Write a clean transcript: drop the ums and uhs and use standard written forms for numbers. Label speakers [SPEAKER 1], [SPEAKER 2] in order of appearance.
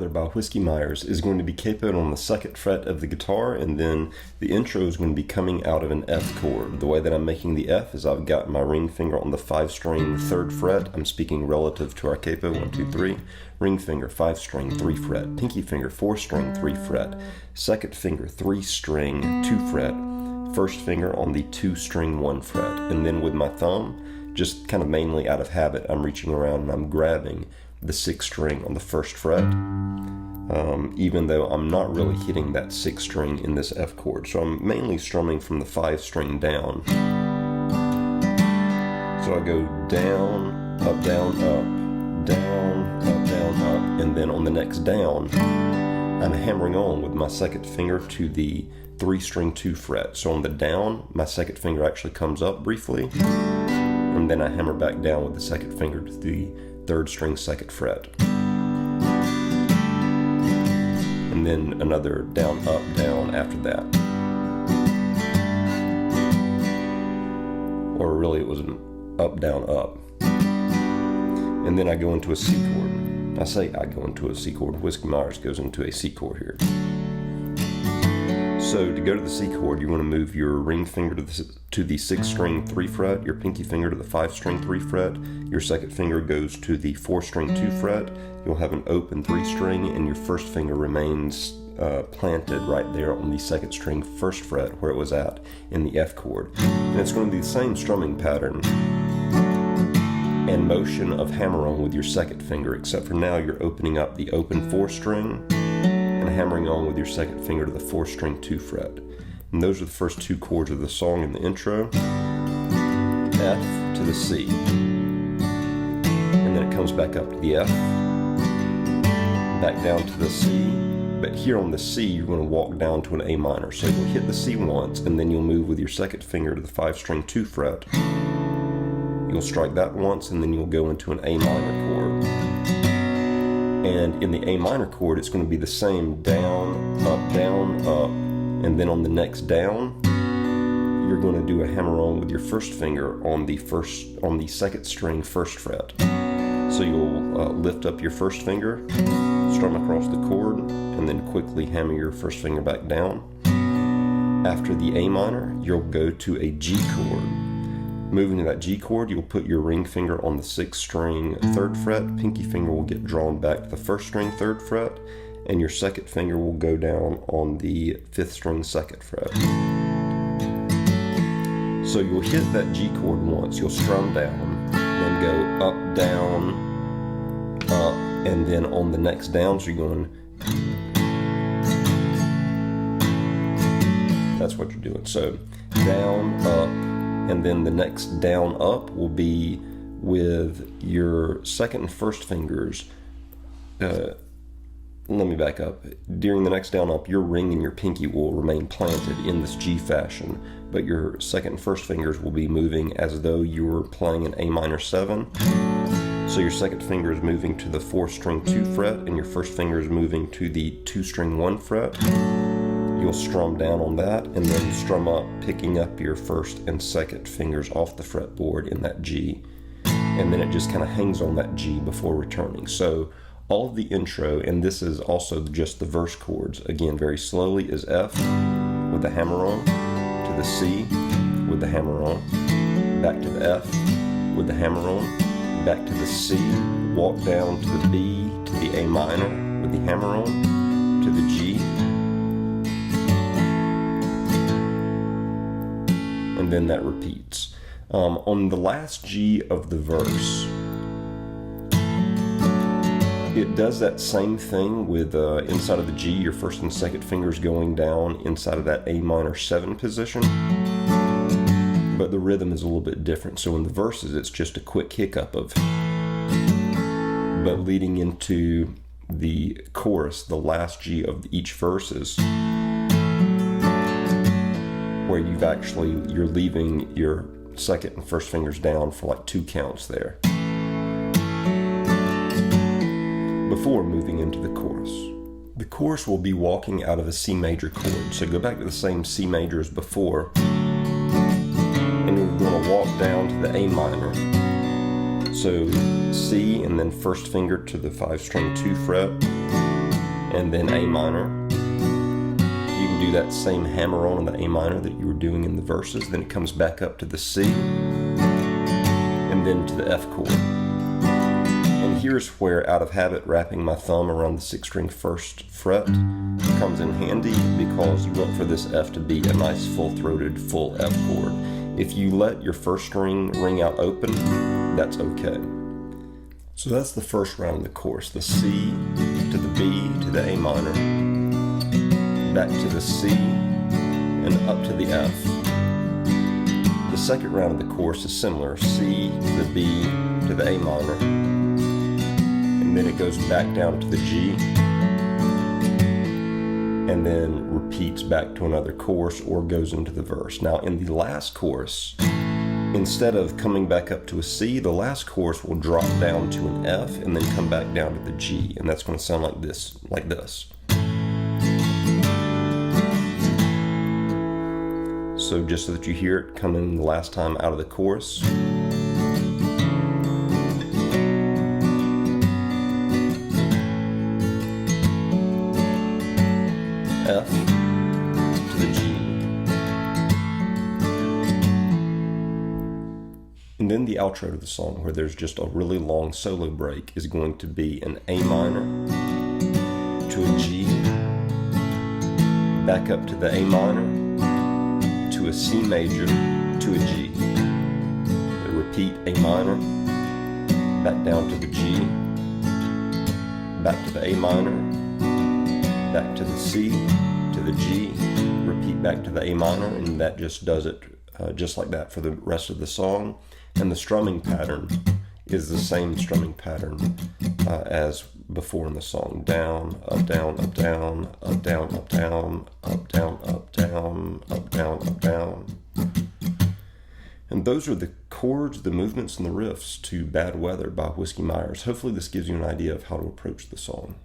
[SPEAKER 1] Weather by Whiskey Myers is going to be capoed on the 2nd fret of the guitar, and then the intro is going to be coming out of an F chord. The way that I'm making the F is I've got my ring finger on the 5-string 3rd fret. I'm speaking relative to our capo, 1, 2, 3. Ring finger 5-string 3 fret. Pinky finger 4-string 3 fret. 2nd finger 3-string 2 fret. 1st finger on the 2-string 1 fret. And then with my thumb, just kind of mainly out of habit, I'm reaching around and I'm grabbing the 6th string on the 1st fret, even though I'm not really hitting that 6th string in this F chord. So I'm mainly strumming from the 5-string down. So I go down, up, down, up, down, up, down, up, and then on the next down, I'm hammering on with my 2nd finger to the 3-string 2 fret. So on the down, my 2nd finger actually comes up briefly, and then I hammer back down with the 2nd finger to the 3rd string 2nd fret. And then another down, up, down after that. Or really it was an up, down, up. And then I go into a C chord. I say I go into a C chord. Whiskey Myers goes into a C chord here. So to go to the C chord, you want to move your ring finger to the 6th string 3 fret, your pinky finger to the 5-string 3 fret, your 2nd finger goes to the 4-string 2 fret, you'll have an open 3 string, and your 1st finger remains planted right there on the 2nd string 1st fret where it was at in the F chord. And it's going to be the same strumming pattern and motion of hammer on with your 2nd finger, except for now you're opening up the open 4-string and hammering on with your 2nd finger to the 4-string 2 fret. And those are the first 2 chords of the song in the intro. F to the C. And then it comes back up to the F, back down to the C. But here on the C, you're going to walk down to an A minor. So you'll hit the C once, and then you'll move with your 2nd finger to the 5-string 2 fret. You'll strike that once, and then you'll go into an A minor chord. And in the A minor chord, it's going to be the same down, up, and then on the next down, you're going to do a hammer on with your 1st finger on the 2nd string 1st fret. So you'll lift up your 1st finger, strum across the chord, and then quickly hammer your 1st finger back down. After the A minor, you'll go to a G chord. Moving to that G chord, you'll put your ring finger on the 6th string 3rd fret, pinky finger will get drawn back to the 1st string 3rd fret, and your 2nd finger will go down on the 5th string 2nd fret. So you'll hit that G chord once, you'll strum down, then go up, down, up, and then on the next down, so you're going, that's what you're doing. So down, up, and then the next down up will be with your 2nd and 1st fingers. Let me back up. During the next down up, your ring and your pinky will remain planted in this G fashion, but your 2nd and 1st fingers will be moving as though you were playing an A minor 7. So your 2nd finger is moving to the 4-string 2 fret, and your 1st finger is moving to the 2-string 1 fret. You'll strum down on that, and then strum up, picking up your 1st and 2nd fingers off the fretboard in that G. And then it just kind of hangs on that G before returning. So all of the intro, and this is also just the verse chords, again very slowly, is F with the hammer on, to the C with the hammer on, back to the F with the hammer on, back to the C, walk down to the B, to the A minor with the hammer on, to the G, and then that repeats. On the last G of the verse, it does that same thing with inside of the G, your 1st and 2nd fingers going down inside of that A minor 7 position, but the rhythm is a little bit different. So in the verses, it's just a quick hiccup of, but leading into the chorus, the last G of each verse is where you're leaving your 2nd and 1st fingers down for like 2 counts there, before moving into the chorus. The chorus will be walking out of a C major chord. So go back to the same C major as before, and you're going to walk down to the A minor. So C, and then 1st finger to the 5-string 2 fret, and then A minor. You can do that same hammer on the A minor that you were doing in the verses. Then it comes back up to the C, and then to the F chord. And here's where, out of habit, wrapping my thumb around the 6-string first fret comes in handy, because you want for this F to be a nice full-throated, full F chord. If you let your first string ring out open, that's okay. So that's the first round of the chorus. The C to the B to the A minor, back to the C, and up to the F. The second round of the chorus is similar. C to the B to the A minor, and then it goes back down to the G, and then repeats back to another chorus or goes into the verse. Now in the last chorus, instead of coming back up to a C, the last chorus will drop down to an F and then come back down to the G, and that's going to sound like this, like this. So just so that you hear it coming the last time out of the chorus. F to the G. And then the outro to the song, where there's just a really long solo break, is going to be an A minor to a G, back up to the A minor, to a C major, to a G. Repeat A minor, back down to the G, back to the A minor, back to the C, to the G, repeat back to the A minor, and that just does it just like that for the rest of the song. And the strumming pattern is the same strumming pattern as before in the song. Down, up, down, up, down, up, down, up, down, up, down, up, down, up, down, up, down. And those are the chords, the movements, and the riffs to Bad Weather by Whiskey Myers. Hopefully this gives you an idea of how to approach the song.